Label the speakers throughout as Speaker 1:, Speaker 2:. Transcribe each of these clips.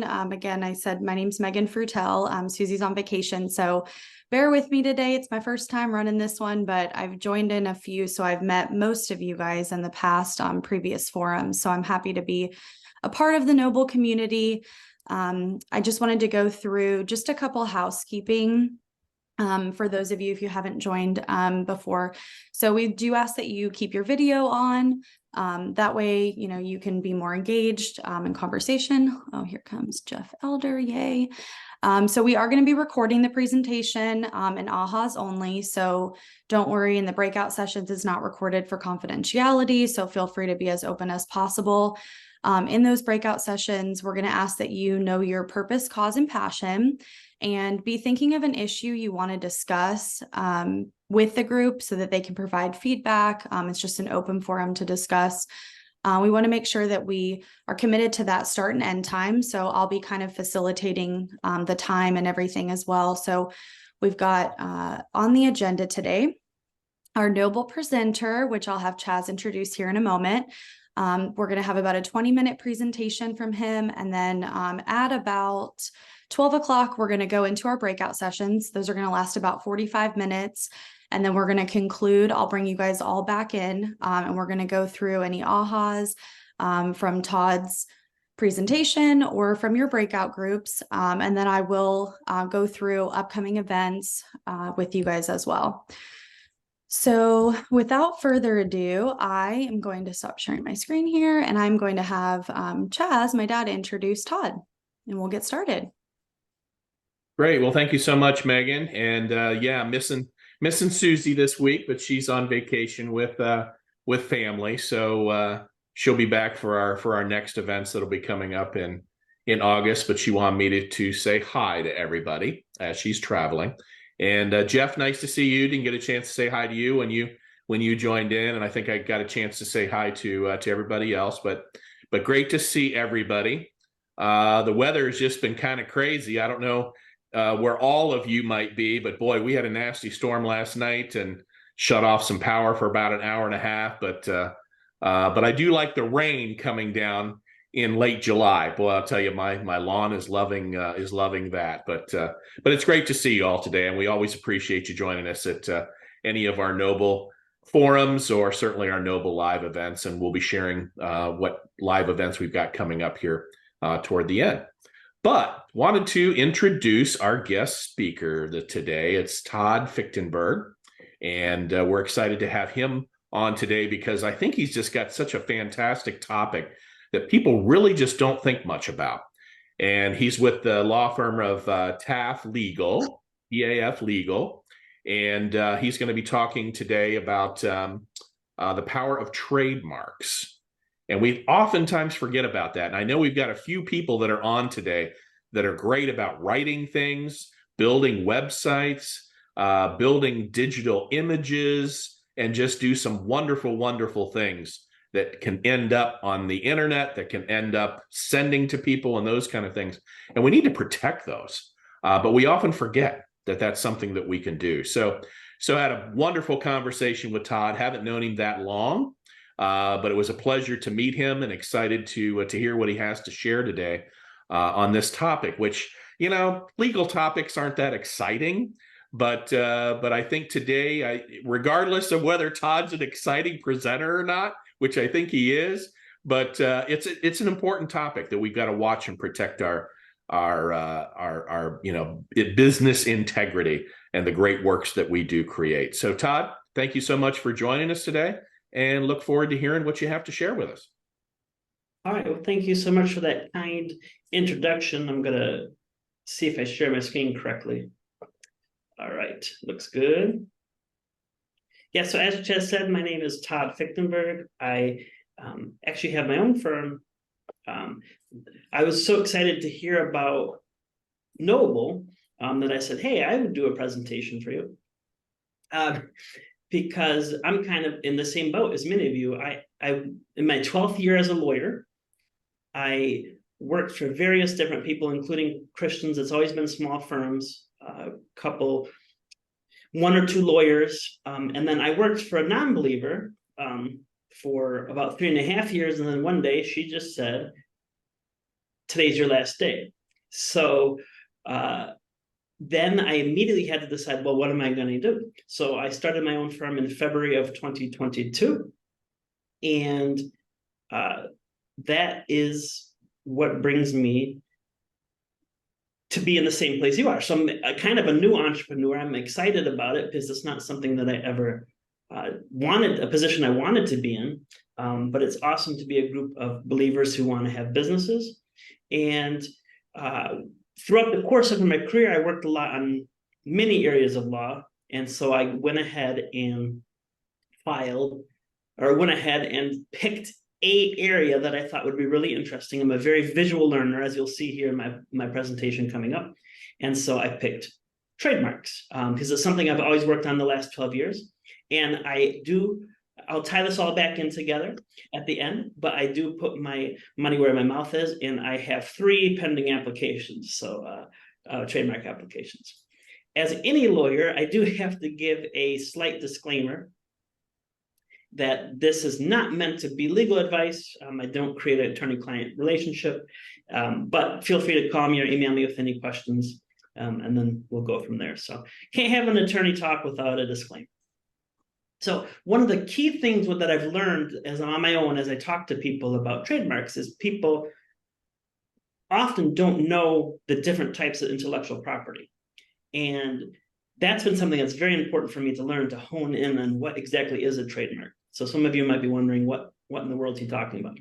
Speaker 1: Again, I said my name's Megan Frutel. Susie's on vacation, so bear with me today. It's my first time running this one, but I've joined in a few, so I've met most of you guys in the past on previous forums, so I'm happy to be a part of the Noble community. I just wanted to go through just a couple housekeeping for those of you if you haven't joined before. So we do ask that you keep your video on. That way, you know, you can be more engaged in conversation. Oh, here comes Jeff Elder, yay. So we are going to be recording the presentation in AHAs only. So don't worry, in the breakout sessions is not recorded for confidentiality. So feel free to be as open as possible. In those breakout sessions, we're going to ask that you know your purpose, cause, and passion, and be thinking of an issue you want to discuss with the group so that they can provide feedback. It's just an open forum to discuss. We want to make sure that we are committed to that start and end time. So I'll be kind of facilitating the time and everything as well. So we've got on the agenda today, our Noble presenter, which I'll have Chaz introduce here in a moment. We're going to have about a 20-minute presentation from him. And then at about 12 o'clock, we're going to go into our breakout sessions. Those are going to last about 45 minutes. And then we're going to conclude. I'll bring you guys all back in and we're going to go through any AHAs from Todd's presentation or from your breakout groups. And then I will go through upcoming events with you guys as well. So without further ado, I am going to stop sharing my screen here and I'm going to have Chaz, my dad, introduce Todd and we'll get started.
Speaker 2: Great. Well, thank you so much, Megan. And yeah, missing Susie this week, but she's on vacation with family. So she'll be back for our next events that'll be coming up in August, but she wanted me to say hi to everybody as she's traveling. And Jeff, nice to see you. Didn't get a chance to say hi to you when you joined in, and I think I got a chance to say hi to everybody else. But great to see everybody. The weather has just been kind of crazy. I don't know where all of you might be, but boy, we had a nasty storm last night and shut off some power for about an hour and a half. But I do like the rain coming down in late July. Boy, I'll tell you, my lawn is loving that. But it's great to see you all today, and we always appreciate you joining us at any of our Noble forums or certainly our Noble live events. And we'll be sharing what live events we've got coming up here toward the end. But wanted to introduce our guest speaker today. It's Todd Fichtenberg, and we're excited to have him on today because I think he's just got such a fantastic topic that people really just don't think much about. And he's with the law firm of TAF Legal, EAF Legal, and he's going to be talking today about the power of trademarks. And we oftentimes forget about that. And I know we've got a few people that are on today that are great about writing things, building websites, building digital images, and just do some wonderful, wonderful things that can end up on the internet, that can end up sending to people and those kind of things. And we need to protect those. But we often forget that that's something that we can do. So I had a wonderful conversation with Todd. Haven't known him that long. But it was a pleasure to meet him and excited to hear what he has to share today on this topic, which, you know, legal topics aren't that exciting. But I think today, regardless of whether Todd's an exciting presenter or not, which I think he is, but it's an important topic that we've got to watch and protect our business integrity and the great works that we do create. So Todd, thank you so much for joining us today, and look forward to hearing what you have to share with us.
Speaker 3: All right. Well, thank you so much for that kind introduction. I'm going to see if I share my screen correctly. All right. Looks good. Yeah. So as Chaz said, my name is Todd Fichtenberg. I actually have my own firm. I was so excited to hear about Noble that I said, hey, I would do a presentation for you. Because I'm kind of in the same boat as many of you. I in my 12th year as a lawyer, I worked for various different people, including Christians. It's always been small firms, one or two lawyers. And then I worked for a non-believer for about 3.5 years. And then one day she just said, today's your last day. So then I immediately had to decide, well, what am I going to do? So I started my own firm in February of 2022. And that is what brings me to be in the same place you are. So I'm a kind of a new entrepreneur. I'm excited about it because it's not something that I ever wanted, a position I wanted to be in. But it's awesome to be a group of believers who want to have businesses. And throughout the course of my career, I worked a lot on many areas of law. And so I went ahead and picked a area that I thought would be really interesting. I'm a very visual learner, as you'll see here in my presentation coming up. And so I picked trademarks because it's something I've always worked on the last 12 years. And I'll tie this all back in together at the end, but I do put my money where my mouth is, and I have 3 pending applications, so trademark applications. As any lawyer, I do have to give a slight disclaimer that this is not meant to be legal advice. I don't create an attorney-client relationship, but feel free to call me or email me with any questions, and then we'll go from there. So can't have an attorney talk without a disclaimer. So one of the key things that I've learned as I'm on my own, as I talk to people about trademarks, is people often don't know the different types of intellectual property. And that's been something that's very important for me to learn, to hone in on what exactly is a trademark. So some of you might be wondering, what in the world is he talking about?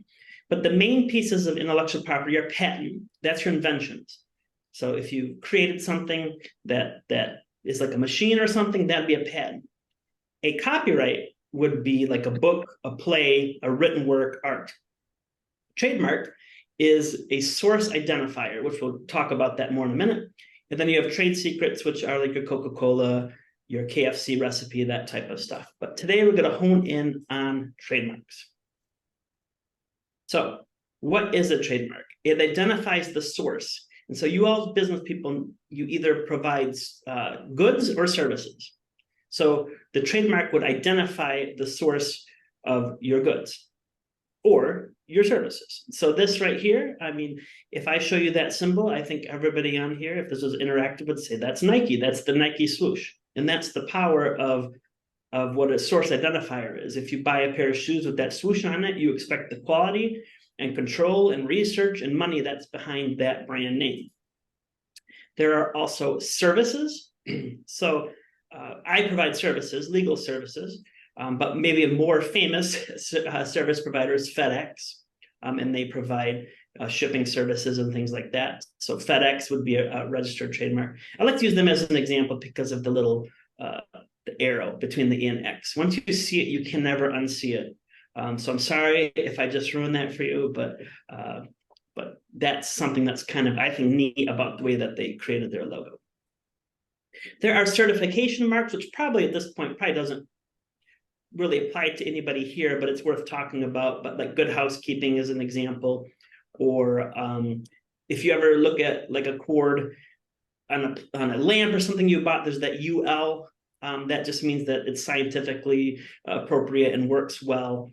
Speaker 3: But the main pieces of intellectual property are patent. That's your inventions. So if you created something that is like a machine or something, that'd be a patent. A copyright would be like a book, a play, a written work, art. Trademark is a source identifier, which we'll talk about that more in a minute. And then you have trade secrets, which are like your Coca-Cola, your KFC recipe, that type of stuff. But today we're going to hone in on trademarks. So what is a trademark? It identifies the source. And so you all business people, you either provide goods or services. So the trademark would identify the source of your goods or your services. So this right here, I mean, if I show you that symbol, I think everybody on here, if this was interactive, would say that's Nike. That's the Nike swoosh. And that's the power of what a source identifier is. If you buy a pair of shoes with that swoosh on it, you expect the quality and control and research and money that's behind that brand name. There are also services. So I provide services, legal services, but maybe a more famous service provider is FedEx, and they provide shipping services and things like that. So FedEx would be a registered trademark. I like to use them as an example because of the little the arrow between the E and X. Once you see it, you can never unsee it. So I'm sorry if I just ruined that for you, but that's something that's kind of, I think, neat about the way that they created their logo. There are certification marks, which probably at this point probably doesn't really apply to anybody here, but it's worth talking about. But like Good Housekeeping is an example, or if you ever look at like a cord on a lamp or something you bought, there's that UL. That just means that it's scientifically appropriate and works well.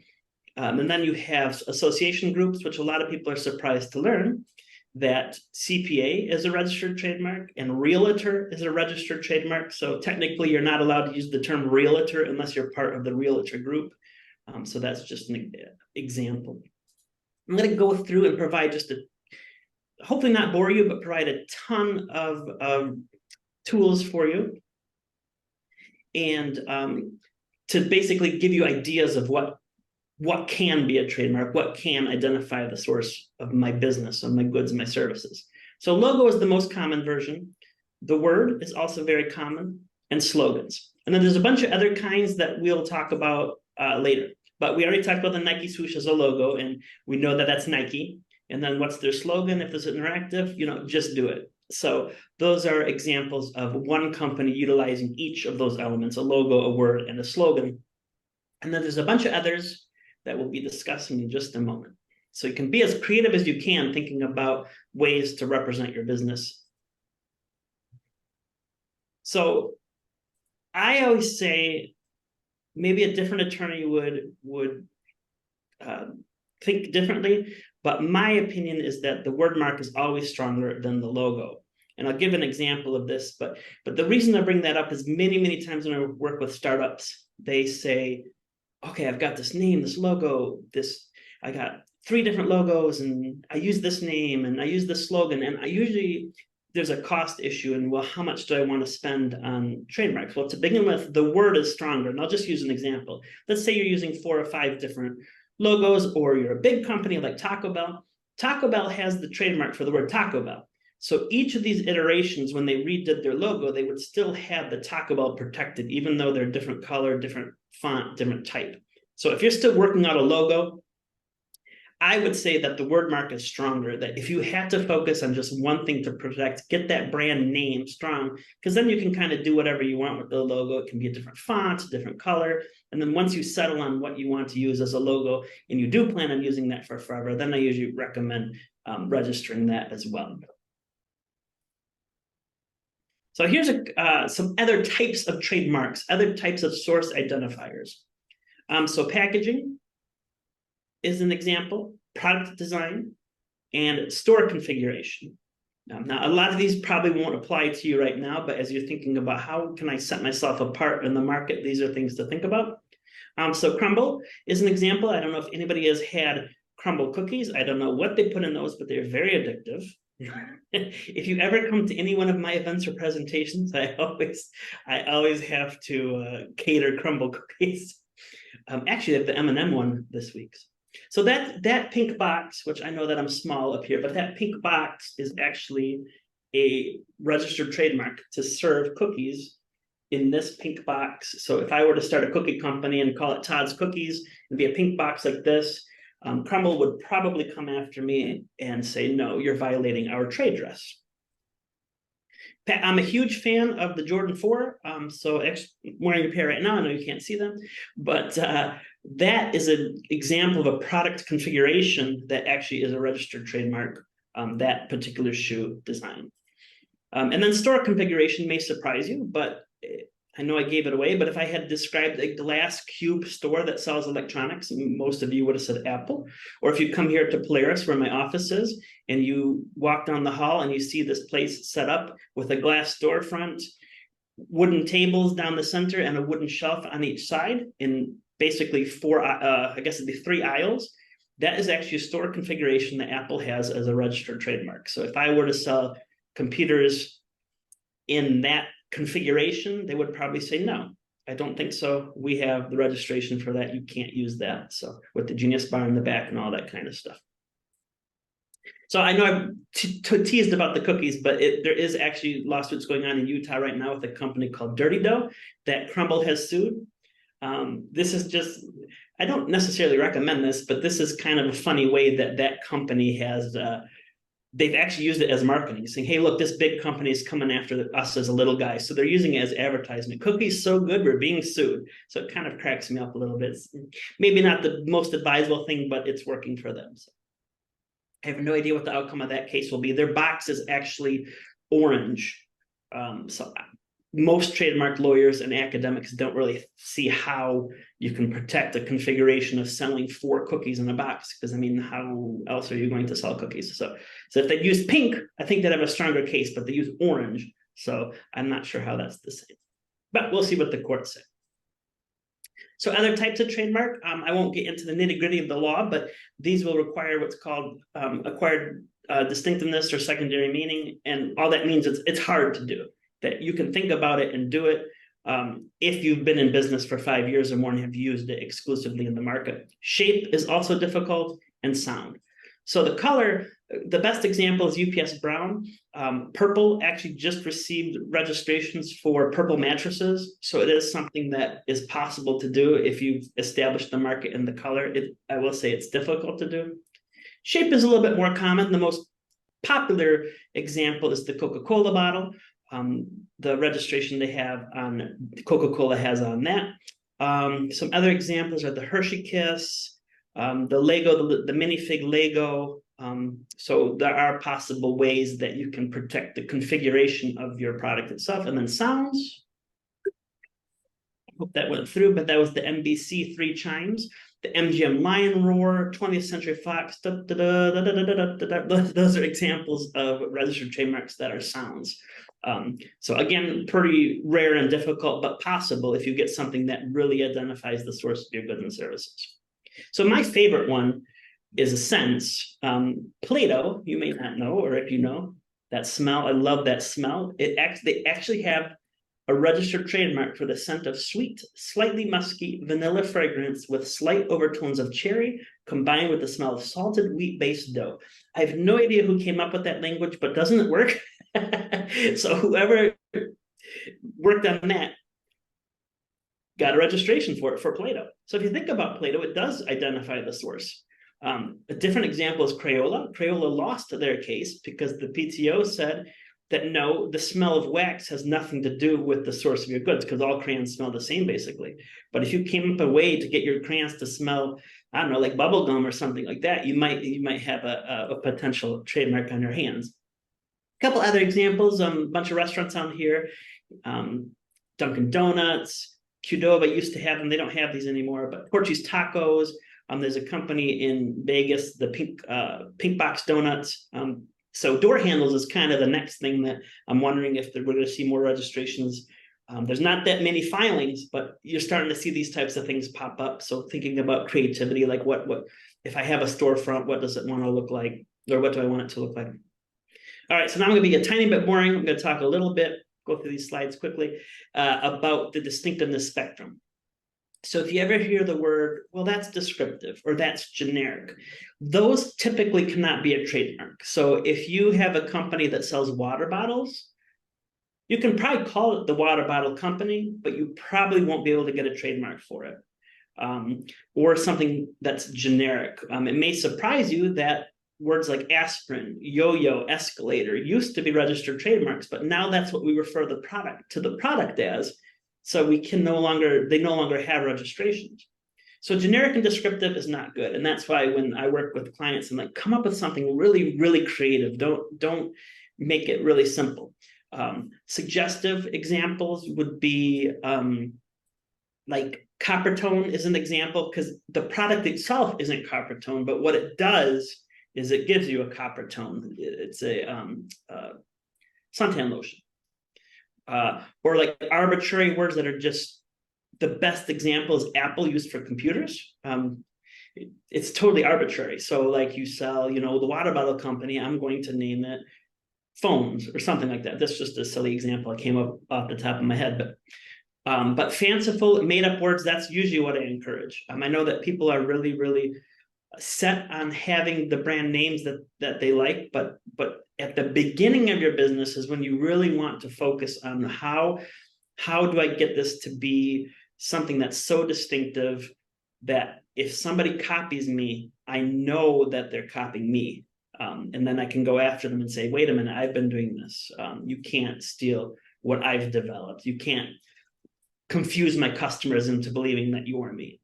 Speaker 3: And then you have association groups, which a lot of people are surprised to learn that CPA is a registered trademark and realtor is a registered trademark. So technically, you're not allowed to use the term realtor unless you're part of the realtor group. So that's just an example. I'm going to go through and provide just hopefully not bore you, but provide a ton of tools for you. And to basically give you ideas of what can be a trademark, what can identify the source of my business, of my goods and my services. So logo is the most common version. The word is also very common, and slogans. And then there's a bunch of other kinds that we'll talk about later. But we already talked about the Nike swoosh as a logo, and we know that that's Nike. And then what's their slogan? If it's interactive, just do it. So those are examples of one company utilizing each of those elements, a logo, a word, and a slogan. And then there's a bunch of others that we'll be discussing in just a moment. So you can be as creative as you can thinking about ways to represent your business. So I always say maybe a different attorney would think differently, But my opinion is that the word mark is always stronger than the logo. And I'll give an example of this, but the reason I bring that up is many times when I work with startups, they say, okay, I've got this name, this logo, I got 3 different logos, and I use this name and I use this slogan. And I usually, there's a cost issue, and well, how much do I want to spend on trademarks? Well, to begin with, the word is stronger. And I'll just use an example. Let's say you're using 4 or 5 different logos, or you're a big company like Taco Bell. Taco Bell has the trademark for the word Taco Bell. So each of these iterations, when they redid their logo, they would still have the Taco Bell protected, even though they're different color, different font, different type. So if you're still working out a logo, I would say that the word mark is stronger, that if you had to focus on just one thing to protect, get that brand name strong, because then you can kind of do whatever you want with the logo. It can be a different font, a different color. And then once you settle on what you want to use as a logo, and you do plan on using that for forever, then I usually recommend registering that as well. So here's some other types of trademarks, other types of source identifiers. So packaging is an example, product design, and store configuration. Now, a lot of these probably won't apply to you right now, but as you're thinking about how can I set myself apart in the market, these are things to think about. So crumble is an example. I don't know if anybody has had crumble cookies. I don't know what they put in those, but they're very addictive. If you ever come to any one of my events or presentations, I always have to cater crumble cookies. Actually, I have the M&M one this week. So that pink box, which I know that I'm small up here, but that pink box is actually a registered trademark to serve cookies in this pink box. So if I were to start a cookie company and call it Todd's Cookies, it'd be a pink box like this. Crumble would probably come after me and say, no, you're violating our trade dress. I'm a huge fan of the Jordan 4. So wearing a pair right now, I know you can't see them, but that is an example of a product configuration that actually is a registered trademark, that particular shoe design. And then store configuration may surprise you, but I know I gave it away, but if I had described a glass cube store that sells electronics, most of you would have said Apple. Or if you come here to Polaris, where my office is, and you walk down the hall and you see this place set up with a glass storefront, wooden tables down the center, and a wooden shelf on each side, in basically 4, I guess it'd be 3 aisles, that is actually a store configuration that Apple has as a registered trademark. So if I were to sell computers in that configuration, they would probably say, no, I don't think so. We have the registration for that. You can't use that. So with the Genius Bar in the back and all that kind of stuff. So I know I've teased about the cookies, but there is actually lawsuits going on in Utah right now with a company called Dirty Dough that Crumble has sued. This is just, I don't necessarily recommend this, but this is kind of a funny way that that company has they've actually used it as marketing, saying, hey, look, this big company is coming after us as a little guy. So they're using it as advertisement. Cookies so good, we're being sued. So it kind of cracks me up a little bit. It's maybe not the most advisable thing, but it's working for them. So I have no idea what the outcome of that case will be. Their box is actually orange. So most trademark lawyers and academics don't really see how you can protect the configuration of selling 4 cookies in a box, because I mean, how else are you going to sell cookies? So if they use pink, I think they'd have a stronger case, but they use orange, so I'm not sure how that's the same. But we'll see what the courts say. So other types of trademark, I won't get into the nitty-gritty of the law, but these will require what's called acquired distinctiveness or secondary meaning, and all that means it's hard to do. That you can think about it and do it if you've been in business for 5 years or more and have used it exclusively in the market. Shape is also difficult, and sound. So the color, the best example is UPS brown. Purple actually just received registrations for purple mattresses. So it is something that is possible to do if you've established the market in the color. I will say it's difficult to do. Shape is a little bit more common. The most popular example is the Coca-Cola bottle. The registration they have on Coca-Cola has on that. Some other examples are the Hershey Kiss, the Lego, the minifig Lego. So there are possible ways that you can protect the configuration of your product itself. And then sounds. Hope that went through, but that was the NBC 3 chimes, the MGM Lion Roar, 20th Century Fox. Those are examples of registered trademarks that are sounds. So again, pretty rare and difficult, but possible if you get something that really identifies the source of your goods and services. So my favorite one is a sense. Play-Doh, you may not know, or if you know, that smell, I love that smell. They actually have a registered trademark for the scent of sweet, slightly musky vanilla fragrance with slight overtones of cherry combined with the smell of salted wheat-based dough. I have no idea who came up with that language, but doesn't it work? So whoever worked on that got a registration for it for Play-Doh. So if you think about Play-Doh, it does identify the source. A different example is Crayola. Crayola lost their case because the PTO said that no, the smell of wax has nothing to do with the source of your goods because all crayons smell the same basically. But if you came up a way to get your crayons to smell, I don't know, like bubble gum or something like that, you might have a potential trademark on your hands. A couple other examples, a bunch of restaurants on here, Dunkin' Donuts, Qdoba used to have them. They don't have these anymore, but Portuguese Tacos. There's a company in Vegas, the Pink Box Donuts. So door handles is kind of the next thing that I'm wondering if we're going to see more registrations. There's not that many filings, but you're starting to see these types of things pop up. So thinking about creativity, like what if I have a storefront, what does it want to look like? Or what do I want it to look like? All right, so now I'm going to be a tiny bit boring. I'm going to talk a little bit, go through these slides quickly, about the distinctiveness spectrum. So if you ever hear the word, well, that's descriptive or that's generic, those typically cannot be a trademark. So if you have a company that sells water bottles, you can probably call it the water bottle company, but you probably won't be able to get a trademark for it. Or something that's generic. It may surprise you that words like aspirin, yo-yo, escalator used to be registered trademarks, but now that's what we refer the product as. So they no longer have registrations. So generic and descriptive is not good. And that's why when I work with clients, I'm like, come up with something really, really creative. Don't make it really simple. Suggestive examples would be like copper tone is an example because the product itself isn't copper tone, but what it does is it gives you a copper tone. It's a suntan lotion. Or like arbitrary words that are just the best example is Apple used for computers. It's totally arbitrary. So like you sell, the water bottle company, I'm going to name it phones or something like that. That's just a silly example. I came up off the top of my head, but fanciful made up words, that's usually what I encourage. I know that people are really, really set on having the brand names that they like, but at the beginning of your business is when you really want to focus on how do I get this to be something that's so distinctive that if somebody copies me, I know that they're copying me. And then I can go after them and say, wait a minute, I've been doing this. You can't steal what I've developed. You can't confuse my customers into believing that you're me.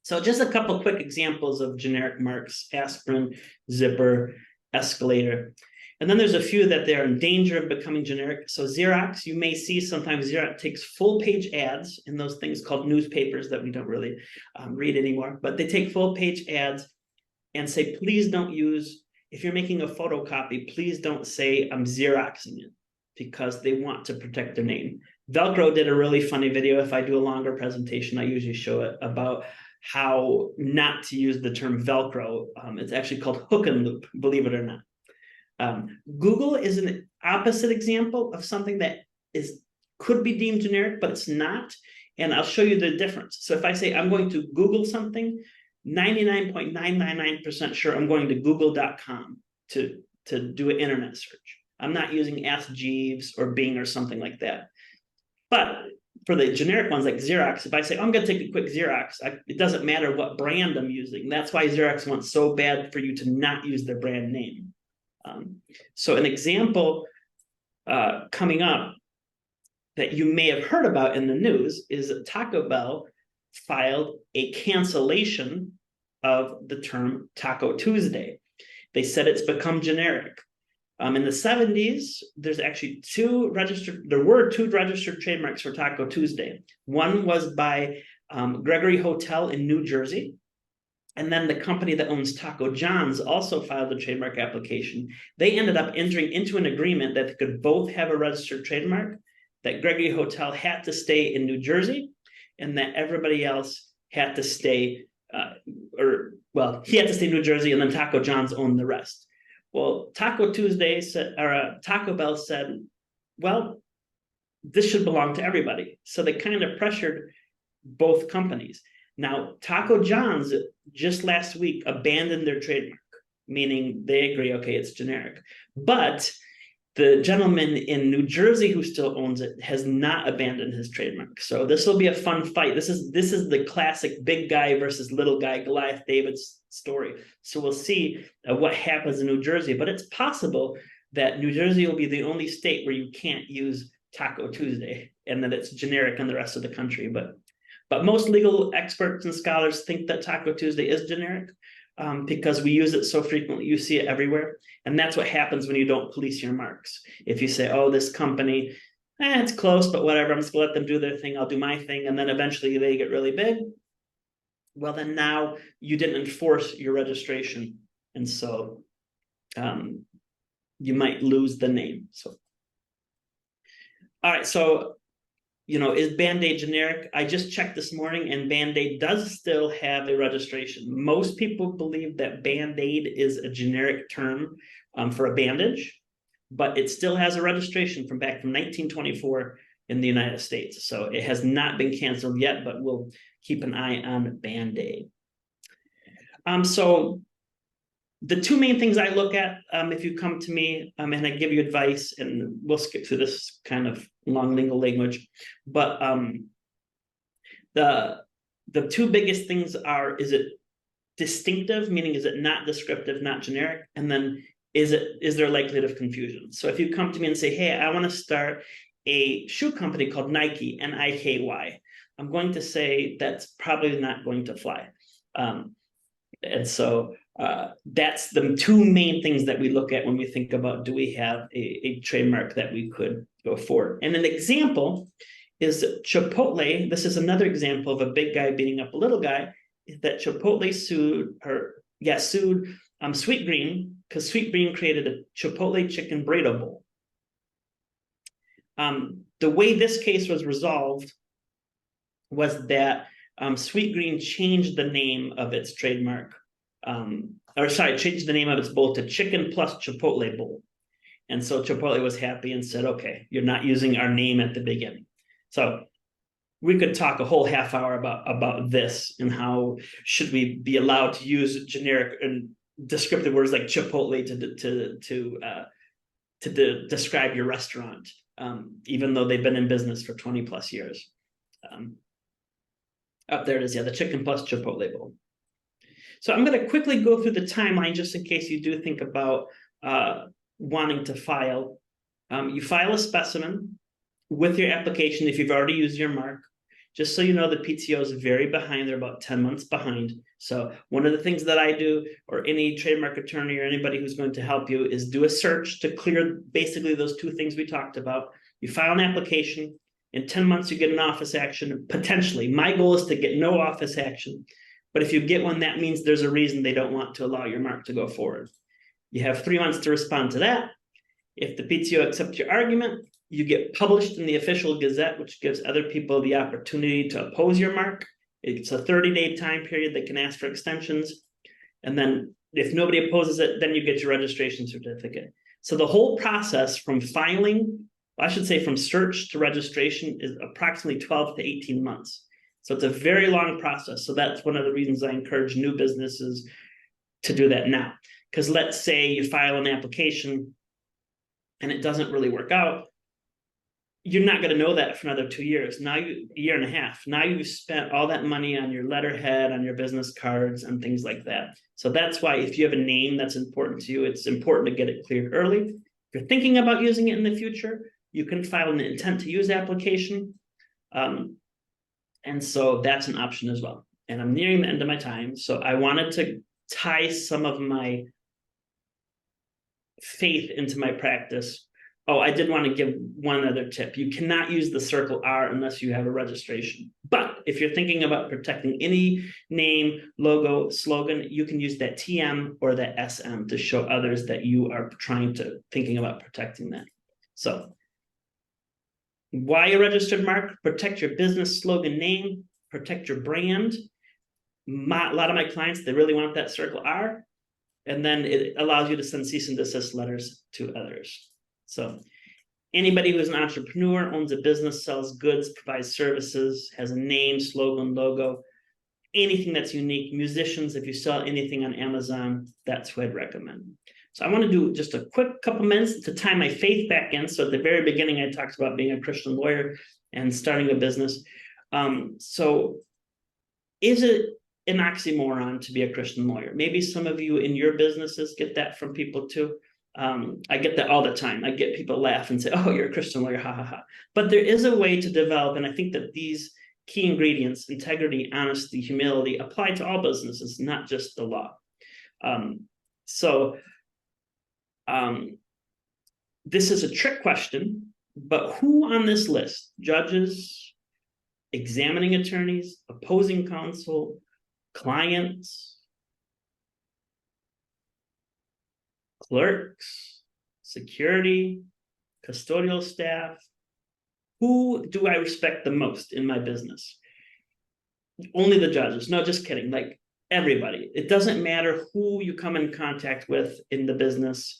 Speaker 3: So just a couple quick examples of generic marks: aspirin, zipper, escalator. And then there's a few that they're in danger of becoming generic. So Xerox, you may see sometimes Xerox takes full page ads in those things called newspapers that we don't really read anymore, but they take full page ads and say, please don't use, if you're making a photocopy, please don't say I'm Xeroxing it, because they want to protect their name. Velcro did a really funny video. If I do a longer presentation, I usually show it about how not to use the term Velcro. It's actually called hook and loop, believe it or not. Google is an opposite example of something that could be deemed generic, but it's not. And I'll show you the difference. So if I say I'm going to Google something, 99.999% sure I'm going to google.com to do an internet search. I'm not using Ask Jeeves or Bing or something like that. But for the generic ones like Xerox, if I say, I'm going to take a quick Xerox, it doesn't matter what brand I'm using. That's why Xerox wants so bad for you to not use their brand name. So an example coming up that you may have heard about in the news is that Taco Bell filed a cancellation of the term Taco Tuesday. They said it's become generic. In the 70s, there were two registered trademarks for Taco Tuesday. One was by Gregory Hotel in New Jersey. And then the company that owns Taco John's also filed a trademark application. They ended up entering into an agreement that they could both have a registered trademark, that Gregory Hotel had to stay in New Jersey, and that everybody else had to stay, he had to stay in New Jersey, and then Taco John's owned the rest. Well, Taco Tuesday said, or Taco Bell said, well, this should belong to everybody. So they kind of pressured both companies. Now, Taco John's just last week abandoned their trademark, meaning they agree, okay, it's generic. But the gentleman in New Jersey who still owns it has not abandoned his trademark. So this will be a fun fight. This is the classic big guy versus little guy, Goliath David's story. So we'll see what happens in New Jersey. But it's possible that New Jersey will be the only state where you can't use Taco Tuesday, and that it's generic in the rest of the country. But most legal experts and scholars think that Taco Tuesday is generic because we use it so frequently. You see it everywhere. And that's what happens when you don't police your marks. If you say, oh, this company, it's close, but whatever, I'm just going to let them do their thing. I'll do my thing. And then eventually they get really big. Well, then now you didn't enforce your registration. And so you might lose the name. So, all right, so is Band-Aid generic? I just checked this morning, and Band-Aid does still have a registration. Most people believe that Band-Aid is a generic term for a bandage, but it still has a registration from 1924 in the United States. So it has not been canceled yet, but we'll keep an eye on Band-Aid. So the two main things I look at if you come to me and I give you advice, and we'll skip through this kind of long legal language, but the two biggest things are, is it distinctive, meaning is it not descriptive, not generic, and then is there likelihood of confusion? So if you come to me and say, hey, I want to start a shoe company called Nike, N-I-K-Y, I'm going to say that's probably not going to fly. And so that's the two main things that we look at when we think about, do we have a trademark that we could go for? And an example is Chipotle. This is another example of a big guy beating up a little guy, that Chipotle sued Sweetgreen, because Sweetgreen created a Chipotle chicken burrito bowl. The way this case was resolved was that Sweetgreen changed the name of its trademark, changed the name of its bowl to Chicken Plus Chipotle Bowl. And so Chipotle was happy and said, okay, you're not using our name at the beginning. So we could talk a whole half hour about this and how should we be allowed to use generic and descriptive words like Chipotle to describe your restaurant, even though they've been in business for 20 plus years. Up there it is, yeah, the Chicken Plus Chipotle Bowl. So I'm going to quickly go through the timeline just in case you do think about wanting to file. You file a specimen with your application if you've already used your mark. Just so you know, the PTO is very behind. They're about 10 months behind. So one of the things that I do, or any trademark attorney or anybody who's going to help you, is do a search to clear basically those two things we talked about. You file an application. In 10 months, you get an office action, potentially. My goal is to get no office action. But if you get one, that means there's a reason they don't want to allow your mark to go forward. You have 3 months to respond to that. If the PTO accepts your argument, you get published in the official gazette, which gives other people the opportunity to oppose your mark. It's a 30-day time period that can ask for extensions. And then if nobody opposes it, then you get your registration certificate. So the whole process from filing, I should say from search to registration, is approximately 12 to 18 months. So it's a very long process. So that's one of the reasons I encourage new businesses to do that now. Because let's say you file an application and it doesn't really work out, you're not going to know that for another 2 years. Now, a year and a half. Now you've spent all that money on your letterhead, on your business cards, and things like that. So that's why if you have a name that's important to you, it's important to get it cleared early. If you're thinking about using it in the future, you can file an intent to use application. And so that's an option as well. And I'm nearing the end of my time. So I wanted to tie some of my faith into my practice. Oh, I did want to give one other tip. You cannot use the circle R unless you have a registration. But if you're thinking about protecting any name, logo, slogan, you can use that TM or that SM to show others that you are thinking about protecting that. So why a registered mark? Protect your business slogan name, protect your brand. A lot of my clients, they really want that circle R. And then it allows you to send cease and desist letters to others. So anybody who's an entrepreneur, owns a business, sells goods, provides services, has a name, slogan, logo, anything that's unique, musicians, if you sell anything on Amazon, that's who I'd recommend. So I want to do just a quick couple minutes to tie my faith back in. So at the very beginning, I talked about being a Christian lawyer and starting a business. So is it an oxymoron to be a Christian lawyer? Maybe some of you in your businesses get that from people too. I get that all the time. I get people laugh and say, oh, you're a Christian lawyer, ha, ha, ha. But there is a way to develop, and I think that these key ingredients, integrity, honesty, humility, apply to all businesses, not just the law. This is a trick question, but who on this list, judges, examining attorneys, opposing counsel, clients, clerks, security, custodial staff, who do I respect the most in my business? Only the judges. No, just kidding. Like everybody. It doesn't matter who you come in contact with in the business.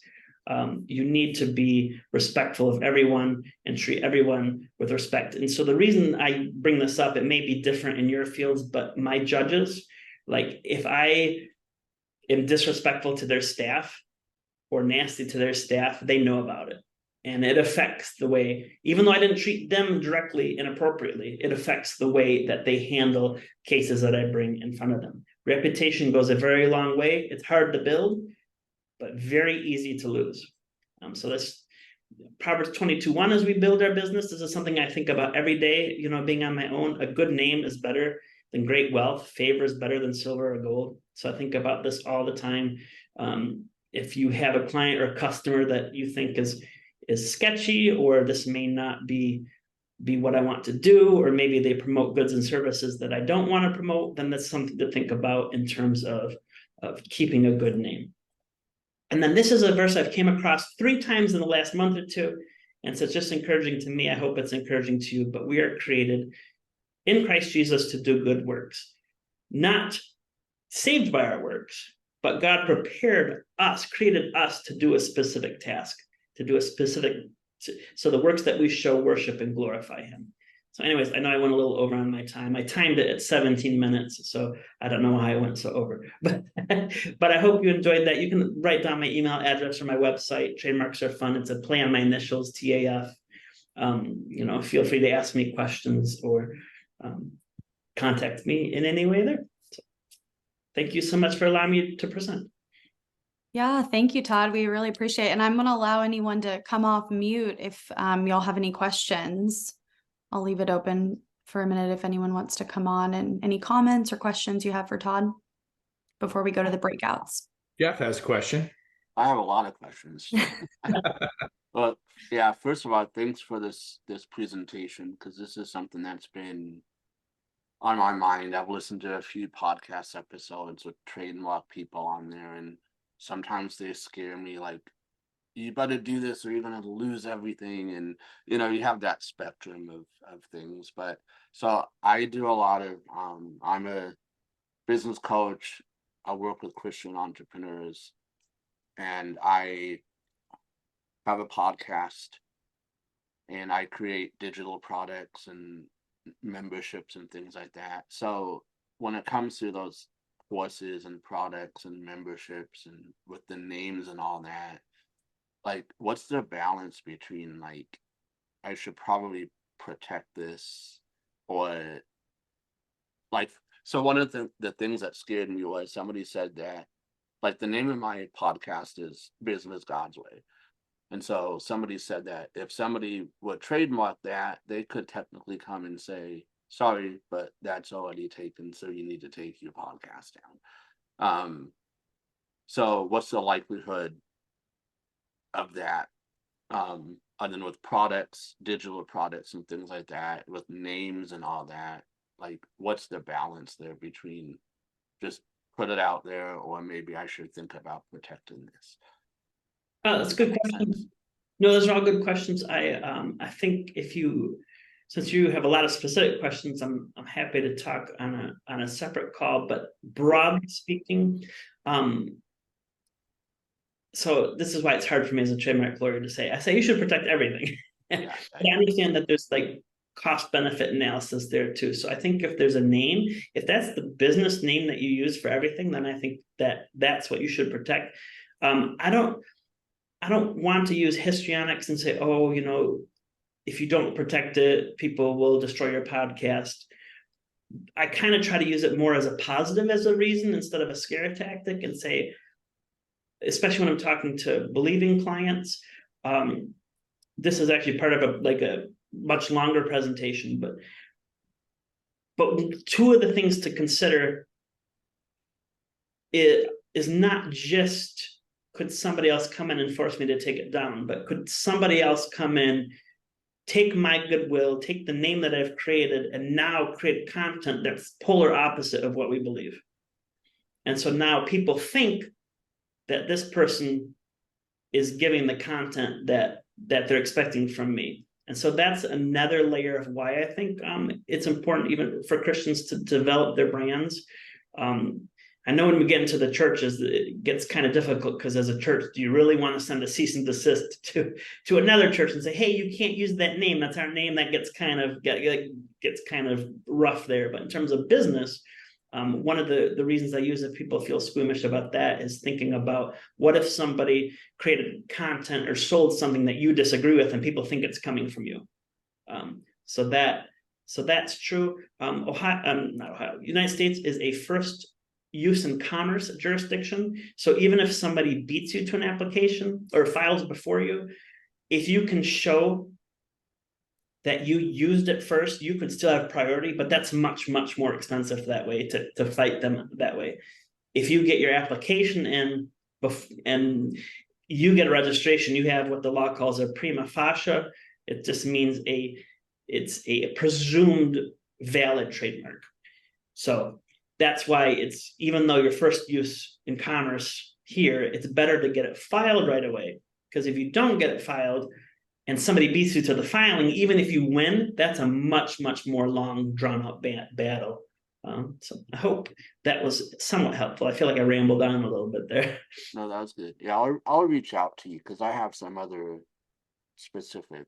Speaker 3: You need to be respectful of everyone and treat everyone with respect. And so the reason I bring this up, it may be different in your fields, but my judges, like if I am disrespectful to their staff or nasty to their staff, they know about it. And it affects the way, even though I didn't treat them directly inappropriately, it affects the way that they handle cases that I bring in front of them. Reputation goes a very long way. It's hard to build, but very easy to lose. So that's Proverbs 22:1 as we build our business. This is something I think about every day, you know, being on my own. A good name is better than great wealth. Favor is better than silver or gold. So I think about this all the time. If you have a client or a customer that you think is sketchy, or this may not be what I want to do, or maybe they promote goods and services that I don't want to promote, then that's something to think about in terms of keeping a good name. And then this is a verse I've came across 3 times in the last month or 2. And so it's just encouraging to me. I hope it's encouraging to you. But we are created in Christ Jesus to do good works, not saved by our works, but God prepared us, created us to do a specific task, to do a specific, so the works that we show worship and glorify him. So anyways, I know I went a little over on my time. I timed it at 17 minutes, so I don't know how I went so over. But I hope you enjoyed that. You can write down my email address or my website. Trademarks are fun. It's a play on my initials, TAF. You know, feel free to ask me questions or contact me in any way there. So, thank you so much for allowing me to present.
Speaker 1: Yeah, thank you, Todd. We really appreciate it. And I'm going to allow anyone to come off mute if y'all have any questions. I'll leave it open for a minute if anyone wants to come on, and any comments or questions you have for Todd before we go to the breakouts.
Speaker 2: Jeff has a question.
Speaker 4: I have a lot of questions. But yeah, first of all, thanks for this presentation, because this is something that's been on my mind. I've listened to a few podcast episodes with trademark people on there, and sometimes they scare me, like, you better do this or you're going to lose everything. And, you know, you have that spectrum of things. But so I do a lot of, I'm a business coach. I work with Christian entrepreneurs, and I have a podcast, and I create digital products and memberships and things like that. So when it comes to those courses and products and memberships and with the names and all that, like, what's the balance between, like, I should probably protect this, or like, so one of the things that scared me was somebody said that, like, the name of my podcast is Business God's Way. And so somebody said that if somebody would trademark that, they could technically come and say, sorry, but that's already taken, so you need to take your podcast down. So what's the likelihood of that. And then with products, digital products and things like that, with names and all that, like what's the balance there between just put it out there, or maybe I should think about protecting this?
Speaker 3: That's a good question. No, those are all good questions. I think since you have a lot of specific questions, I'm happy to talk on a separate call. But broadly speaking, so this is why it's hard for me as a trademark lawyer to say. I say you should protect everything.
Speaker 4: Yeah,
Speaker 3: But I understand that there's like cost benefit analysis there too. So I think if there's a name, if that's the business name that you use for everything, then I think that's what you should protect. I don't want to use histrionics and say, oh, if you don't protect it, people will destroy your podcast. I kind of try to use it more as a positive as a reason instead of a scare tactic, and say, especially when I'm talking to believing clients, this is actually part of a much longer presentation, but two of the things to consider is not just could somebody else come in and force me to take it down, but could somebody else come in, take my goodwill, take the name that I've created, and now create content that's polar opposite of what we believe. And so now people think that this person is giving the content that they're expecting from me. And so that's another layer of why I think it's important even for Christians to develop their brands. I know when we get into the churches, it gets kind of difficult, because as a church, do you really want to send a cease and desist to another church and say, hey, you can't use that name, that's our name? That gets kind of rough there. But in terms of business, one of the reasons I use, if people feel squeamish about that, is thinking about what if somebody created content or sold something that you disagree with and people think it's coming from you. So that's true. United States is a first use in commerce jurisdiction. So even if somebody beats you to an application or files before you, if you can show that you used it first, you could still have priority, but that's much, much more expensive that way to fight them that way. If you get your application in and you get a registration, you have what the law calls a prima facie. It just means it's a presumed valid trademark. So that's why it's, even though your first use in commerce here, it's better to get it filed right away. Because if you don't get it filed and somebody beats you to the filing, even if you win, that's a much, much more long, drawn-out battle. So I hope that was somewhat helpful. I feel like I rambled on a little bit there.
Speaker 4: No, that was good. Yeah, I'll reach out to you because I have some other specific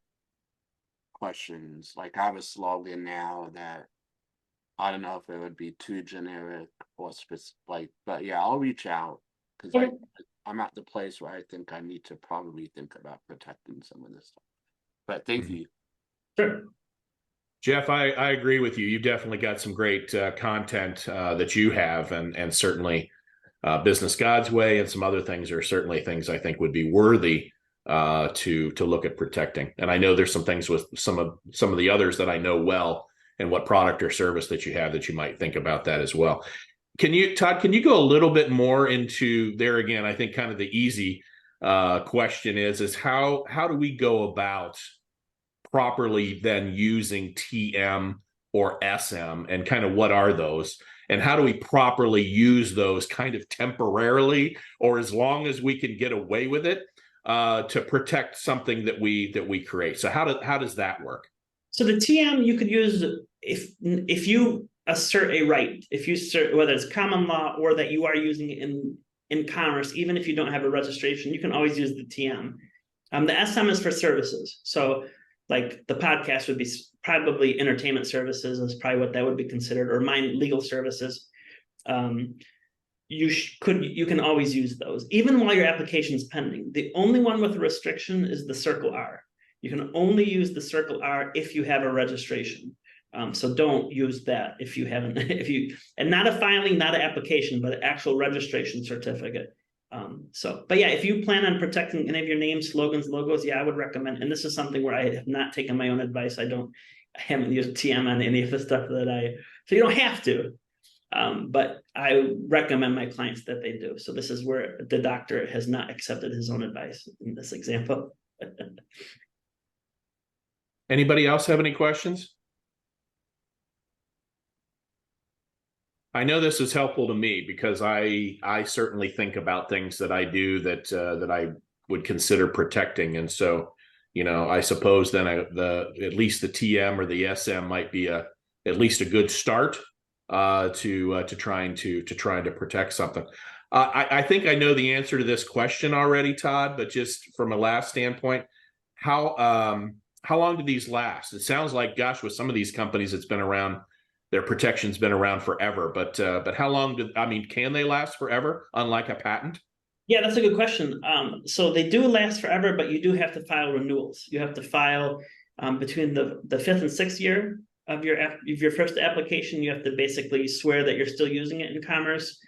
Speaker 4: questions. Like I have a slogan now that I don't know if it would be too generic or specific, but yeah, I'll reach out because I'm at the place where I think I need to probably think about protecting some of this stuff. But thank you.
Speaker 3: Sure.
Speaker 2: Jeff, I agree with you. You've definitely got some great content that you have, and certainly Business God's Way and some other things are certainly things I think would be worthy to look at protecting. And I know there's some things with some of the others that I know well, and what product or service that you have that you might think about that as well. Todd, can you go a little bit more into there again? I think kind of the easy question is how do we go about properly then using TM or SM, and kind of what are those, and how do we properly use those kind of temporarily or as long as we can get away with it to protect something that we create? So how does that work?
Speaker 3: So the TM you could use if you assert a right, if you assert whether it's common law or that you are using it in commerce, even if you don't have a registration, you can always use the TM. The SM is for services. So like the podcast would be probably entertainment services is probably what that would be considered, or mine legal services. You can always use those even while your application is pending. The only one with a restriction is the circle R. You can only use the circle R if you have a registration. So don't use that if you haven't, and not a filing, not an application, but an actual registration certificate. But yeah, if you plan on protecting any of your names, slogans, logos, yeah, I would recommend. And this is something where I have not taken my own advice. I haven't used TM on any of the stuff so you don't have to. But I recommend my clients that they do. So this is where the doctor has not accepted his own advice in this example.
Speaker 2: Anybody else have any questions? I know this is helpful to me because I certainly think about things that I do that I would consider protecting, and so I suppose then at least the TM or the SM might be at least a good start to trying to protect something. I think I know the answer to this question already, Todd, but just from a last standpoint, how long do these last? It sounds like, gosh, with some of these companies, it's been around. Their protection's been around forever, but how long can they last forever, unlike a patent?
Speaker 3: Yeah, that's a good question. So they do last forever, but you do have to file renewals. You have to file between the 5th and 6th year of your first application. You have to basically swear that you're still using it in commerce.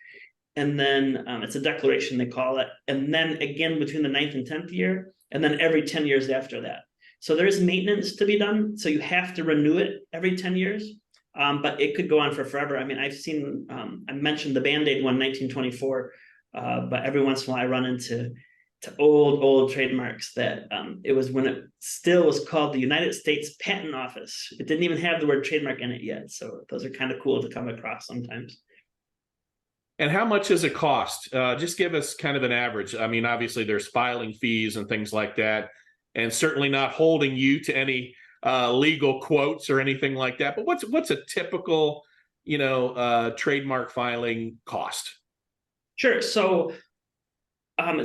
Speaker 3: And then it's a declaration, they call it. And then again, between the 9th and 10th year, and then every 10 years after that. So there is maintenance to be done. So you have to renew it every 10 years. But it could go on for forever. I mean, I've seen, I mentioned the Band-Aid one, 1924, but every once in a while I run into old trademarks that it was when it still was called the United States Patent Office. It didn't even have the word trademark in it yet. So those are kind of cool to come across sometimes.
Speaker 2: And how much does it cost? Just give us kind of an average. I mean, obviously there's filing fees and things like that, and certainly not holding you to any legal quotes or anything like that. But what's a typical, trademark filing cost?
Speaker 3: Sure. So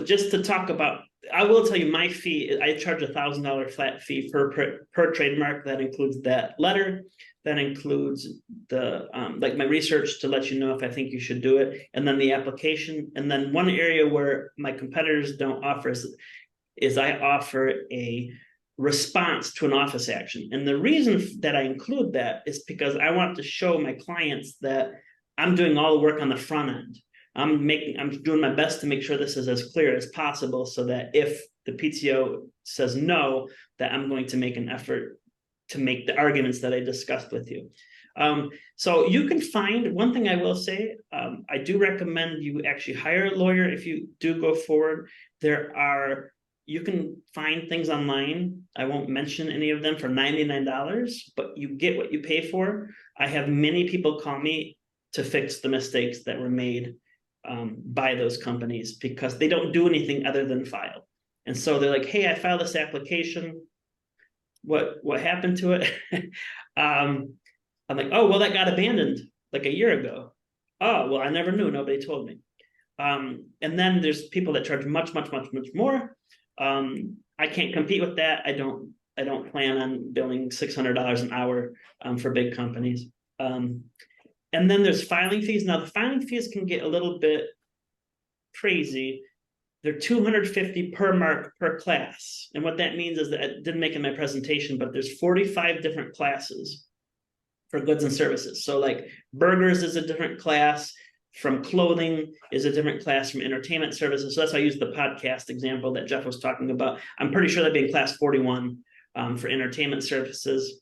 Speaker 3: just to talk about, I will tell you my fee. I charge $1,000 flat fee per trademark. That includes that letter. That includes the like my research to let you know if I think you should do it, and then the application. And then one area where my competitors don't offer is I offer a response to an office action. And the reason that I include that is because I want to show my clients that I'm doing all the work on the front end. I'm doing my best to make sure this is as clear as possible, so that if the PTO says no, that I'm going to make an effort to make the arguments that I discussed with you. So you can find, one thing I will say, I do recommend you actually hire a lawyer if you do go forward. You can find things online. I won't mention any of them for $99, but you get what you pay for. I have many people call me to fix the mistakes that were made by those companies because they don't do anything other than file. And so they're like, hey, I filed this application. What happened to it? I'm like, oh, well, that got abandoned like a year ago. Oh, well, I never knew. Nobody told me. And then there's people that charge much, much, much, much more. I can't compete with that. I don't plan on billing $600 an hour for big companies. And then there's filing fees. Now the filing fees can get a little bit crazy. They're $250 per mark per class. And what that means is that I didn't make in my presentation, but there's 45 different classes for goods and services. So like burgers is a different class, from clothing is a different class, from entertainment services. So that's why I used the podcast example that Jeff was talking about. I'm pretty sure that'd be in class 41 for entertainment services.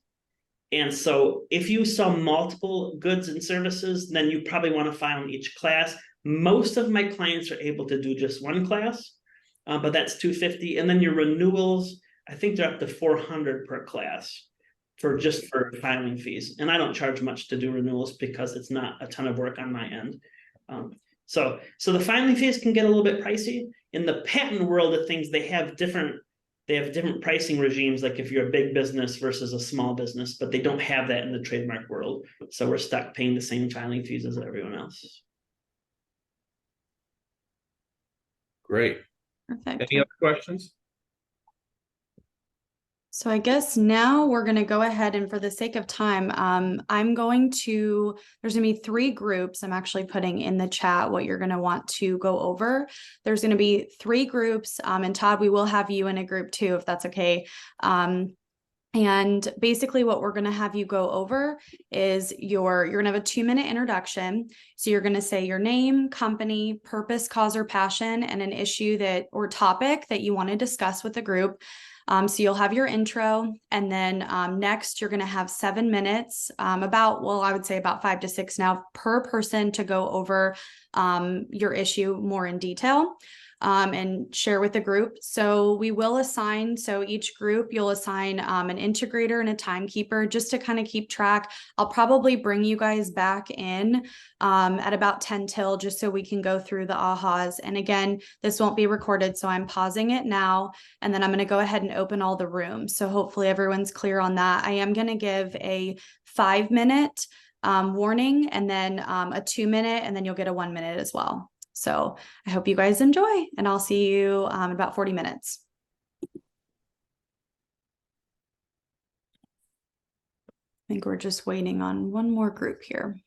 Speaker 3: And so if you sell multiple goods and services, then you probably want to file in each class. Most of my clients are able to do just one class, but that's $250. And then your renewals, I think they're up to $400 per class for filing fees. And I don't charge much to do renewals because it's not a ton of work on my end. So the filing fees can get a little bit pricey. In the patent world of things, they have different pricing regimes, like if you're a big business versus a small business, but they don't have that in the trademark world. So we're stuck paying the same filing fees as everyone else.
Speaker 2: Great.
Speaker 1: Perfect.
Speaker 2: Any other questions?
Speaker 1: So I guess now we're going to go ahead, and for the sake of time, there's going to be 3 groups. I'm actually putting in the chat what you're going to want to go over. There's going to be 3 groups, and Todd, we will have you in a group too, if that's okay. And basically what we're going to have you go over is you're going to have a 2-minute introduction. So you're going to say your name, company, purpose, cause, or passion, and an issue or topic that you want to discuss with the group. So you'll have your intro, and then next you're going to have 7 minutes, I would say about 5 to 6 now per person to go over your issue more in detail. And share with the group. So we will assign, so each group you'll assign an integrator and a timekeeper just to kind of keep track. I'll probably bring you guys back in at about 10 till just so we can go through the ahas. And again, this won't be recorded, so I'm pausing it now, and then I'm going to go ahead and open all the rooms. So hopefully everyone's clear on that. I am going to give a 5-minute warning, and then a 2-minute, and then you'll get a 1-minute as well. So I hope you guys enjoy, and I'll see you in about 40 minutes. I think we're just waiting on one more group here.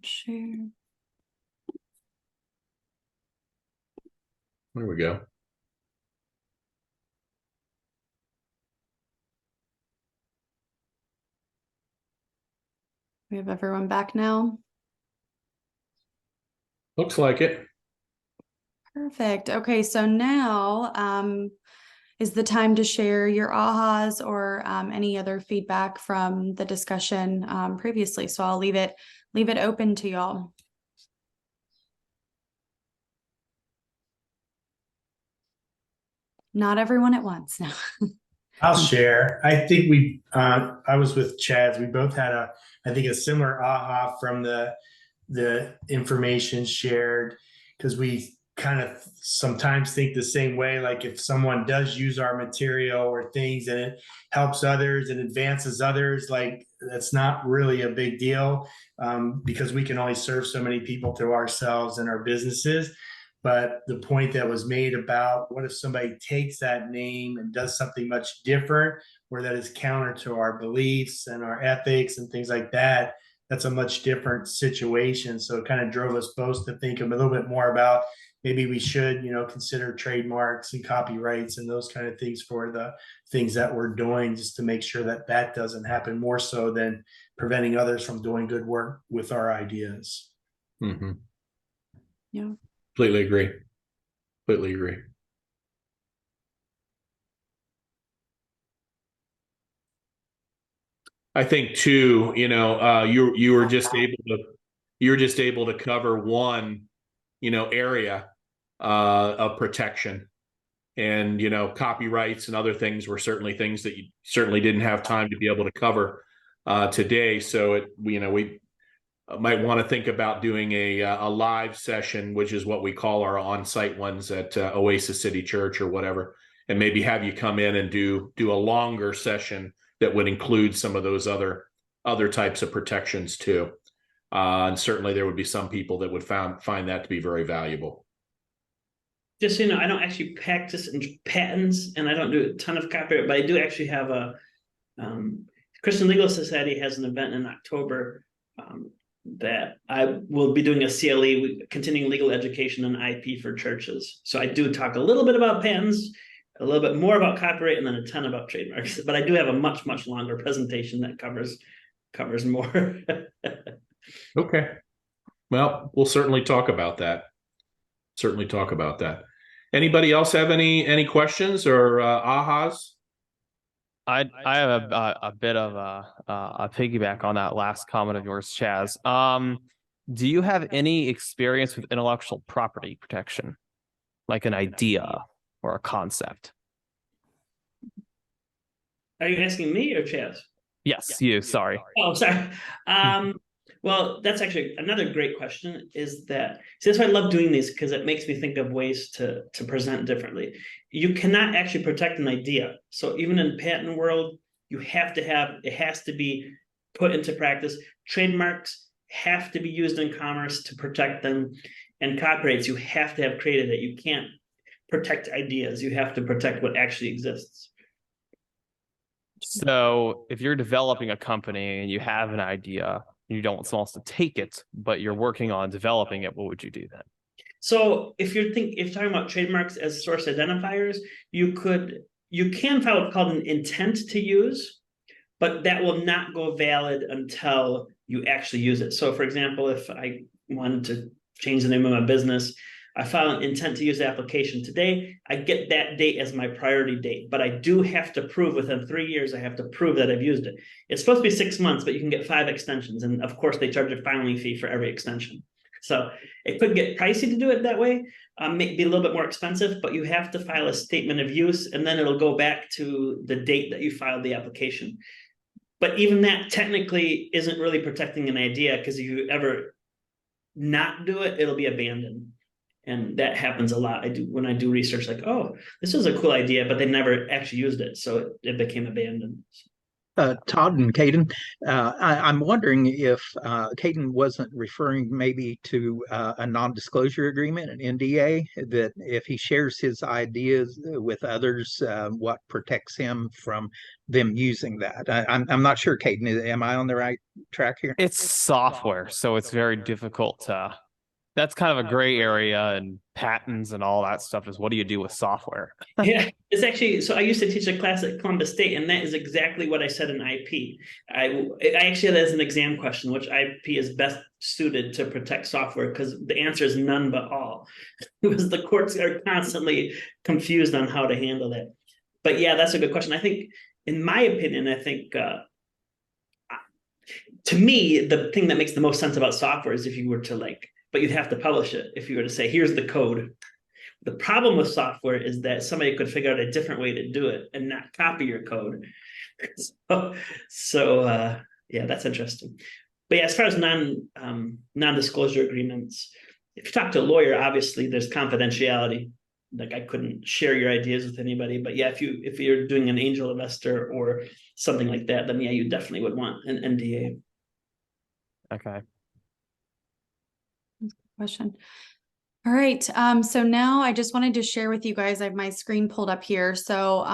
Speaker 1: Share.
Speaker 2: There we go.
Speaker 1: We have everyone back now.
Speaker 2: Looks like it.
Speaker 1: Perfect. Okay, so now is the time to share your ahas or any other feedback from the discussion previously. So I'll leave it open to y'all. Not everyone at once now.
Speaker 5: I'll share. I think I was with Chad's. We both had I think a similar aha from the information shared, because we kind of sometimes think the same way. Like if someone does use our material or things and it helps others and advances others, like that's not really a big deal, because we can only serve so many people through ourselves and our businesses. But the point that was made about what if somebody takes that name and does something much different, where that is counter to our beliefs and our ethics and things like that, that's a much different situation. So it kind of drove us both to think a little bit more about maybe we should, consider trademarks and copyrights and those kind of things for the things that we're doing, just to make sure that that doesn't happen, more so than preventing others from doing good work with our ideas.
Speaker 2: Mm-hmm.
Speaker 1: Yeah.
Speaker 2: Completely agree. I think too, you were just able to cover one, area of protection, and copyrights and other things were certainly things that you certainly didn't have time to be able to cover today. So we might want to think about doing a live session, which is what we call our on-site ones at Oasis City Church or whatever, and maybe have you come in and do a longer session that would include some of those other types of protections too. And certainly there would be some people that would find that to be very valuable.
Speaker 3: Just so you know, I don't actually practice in patents, and I don't do a ton of copyright, but I do actually have a Christian Legal Society has an event in October that I will be doing a CLE, continuing legal education and IP for churches. So I do talk a little bit about patents, a little bit more about copyright, and then a ton about trademarks. But I do have a much, much longer presentation that covers more.
Speaker 2: Okay. Well, we'll certainly talk about that. Anybody else have any questions or ahas?
Speaker 6: I have a bit of a piggyback on that last comment of yours, Chaz. Do you have any experience with intellectual property protection, like an idea or a concept?
Speaker 3: Are you asking me or Chaz?
Speaker 6: Yes, you. Sorry.
Speaker 3: Oh, sorry. Well, that's actually another great question. Is that that's why I love doing these, because it makes me think of ways to present differently. You cannot actually protect an idea. So even in the patent world, it has to be put into practice. Trademarks have to be used in commerce to protect them, and copyrights you have to have created it. You can't protect ideas. You have to protect what actually exists.
Speaker 6: So if you're developing a company and you have an idea, you don't want someone else to take it, but you're working on developing it, what would you do then?
Speaker 3: So if you're talking about trademarks as source identifiers, you can file what's called an intent to use, but that will not go valid until you actually use it. So for example, if I wanted to change the name of my business, I file an intent to use the application today, I get that date as my priority date, but I do have to prove within 3 years, I have to prove that I've used it. It's supposed to be 6 months, but you can get 5 extensions. And of course they charge a filing fee for every extension. So it could get pricey to do it that way, maybe a little bit more expensive, but you have to file a statement of use and then it'll go back to the date that you filed the application. But even that technically isn't really protecting an idea, because if you ever not do it, it'll be abandoned. And that happens a lot. When I do research, like, oh, this is a cool idea, but they never actually used it, so it became abandoned.
Speaker 7: Todd and Caden, I'm wondering if Caden wasn't referring maybe to a non-disclosure agreement, an NDA, that if he shares his ideas with others, what protects him from them using that. I'm not sure, Caden, am I on the right track here?
Speaker 6: It's software, so it's very difficult to. That's kind of a gray area, and patents and all that stuff is what do you do with software?
Speaker 3: Yeah, it's actually, so I used to teach a class at Columbus State, and that is exactly what I said in IP. I actually had that as an exam question, which IP is best suited to protect software, because the answer is none but all. Because the courts are constantly confused on how to handle that. But yeah, that's a good question. I think, in my opinion, to me, the thing that makes the most sense about software is if you were to but you'd have to publish it. If you were to say, here's the code. The problem with software is that somebody could figure out a different way to do it and not copy your code. So yeah, that's interesting. But yeah, as far as non-disclosure agreements, if you talk to a lawyer, obviously there's confidentiality. Like, I couldn't share your ideas with anybody. But yeah, if you're doing an angel investor or something like that, then yeah, you definitely would want an NDA.
Speaker 6: Okay.
Speaker 1: Question. All right. So now I just wanted to share with you guys, I have my screen pulled up here. So,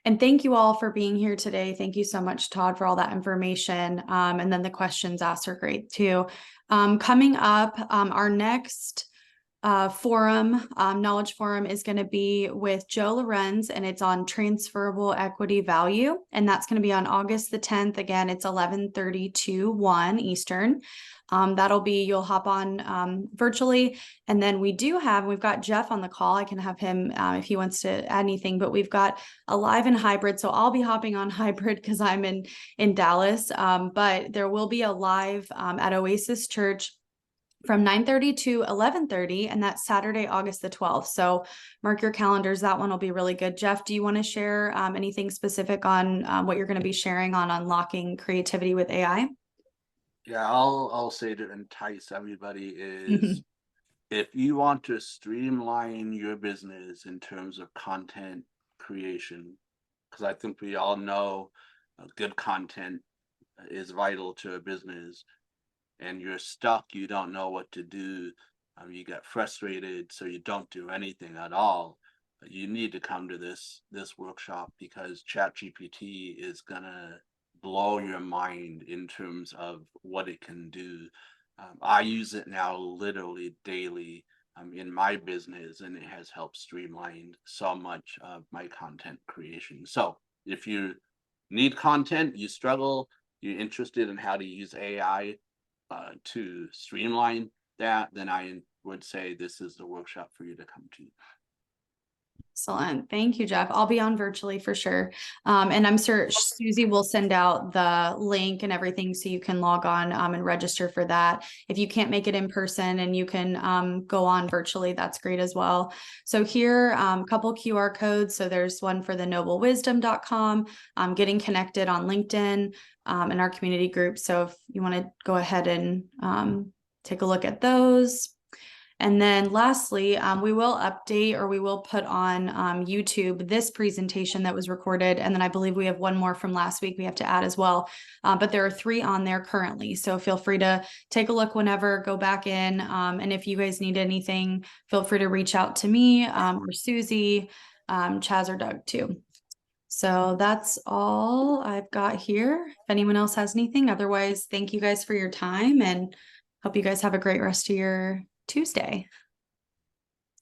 Speaker 1: and thank you all for being here today. Thank you so much, Todd, for all that information. And then the questions asked are great too. Coming up, our next forum, knowledge forum, is going to be with Joe Lorenz, and it's on transferable equity value. And that's going to be on August the 10th. Again, it's 11:30 to 1 Eastern. That'll be, you'll hop on virtually. And then we've got Jeff on the call. I can have him if he wants to add anything, but we've got a live and hybrid. So I'll be hopping on hybrid because I'm in Dallas. But there will be a live at Oasis Church from 9:30 to 11:30, and that's Saturday, August the 12th. So mark your calendars. That one will be really good. Jeff, do you want to share anything specific on what you're going to be sharing on unlocking creativity with AI?
Speaker 4: Yeah, I'll say to entice everybody is if you want to streamline your business in terms of content creation, because I think we all know good content is vital to a business, and you're stuck, you don't know what to do, you get frustrated, so you don't do anything at all. But you need to come to this workshop, because ChatGPT is gonna blow your mind in terms of what it can do. I use it now literally daily in my business, and it has helped streamline so much of my content creation. So if you need content, you struggle, you're interested in how to use AI to streamline that, then I would say this is the workshop for you to come to.
Speaker 1: Excellent. Thank you, Jeff. I'll be on virtually for sure. And I'm sure Susie will send out the link and everything so you can log on and register for that. If you can't make it in person and you can go on virtually, that's great as well. So here, a couple QR codes. So there's one for the noblewisdom.com, getting connected on LinkedIn in our community group. So if you want to go ahead and take a look at those. And then lastly, we will update, or we will put on YouTube this presentation that was recorded. And then I believe we have one more from last week we have to add as well. But there are 3 on there currently. So feel free to take a look whenever, go back in. And if you guys need anything, feel free to reach out to me or Susie, Chaz, or Doug too. So that's all I've got here. If anyone else has anything, otherwise, thank you guys for your time, and hope you guys have a great rest of your Tuesday.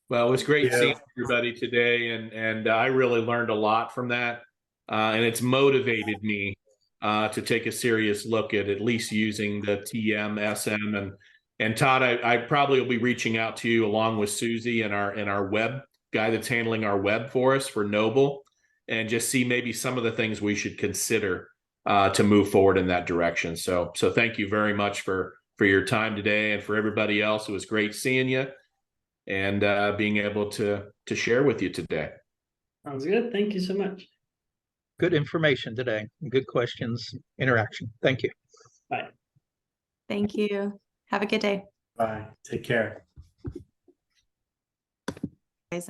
Speaker 2: Well, it was great
Speaker 5: Yeah.
Speaker 2: seeing everybody today, and I really learned a lot from that, and it's motivated me to take a serious look at least using the TM, SM, and Todd. I probably will be reaching out to you along with Susie and our web guy that's handling our web for us for Noble, and just see maybe some of the things we should consider to move forward in that direction. So thank you very much for your time today, and for everybody else. It was great seeing you and being able to share with you today.
Speaker 3: Sounds good. Thank you so much.
Speaker 7: Good information today. Good questions, interaction. Thank you.
Speaker 3: Bye.
Speaker 1: Thank you. Have a good day.
Speaker 5: Bye. Take care.
Speaker 1: Guys.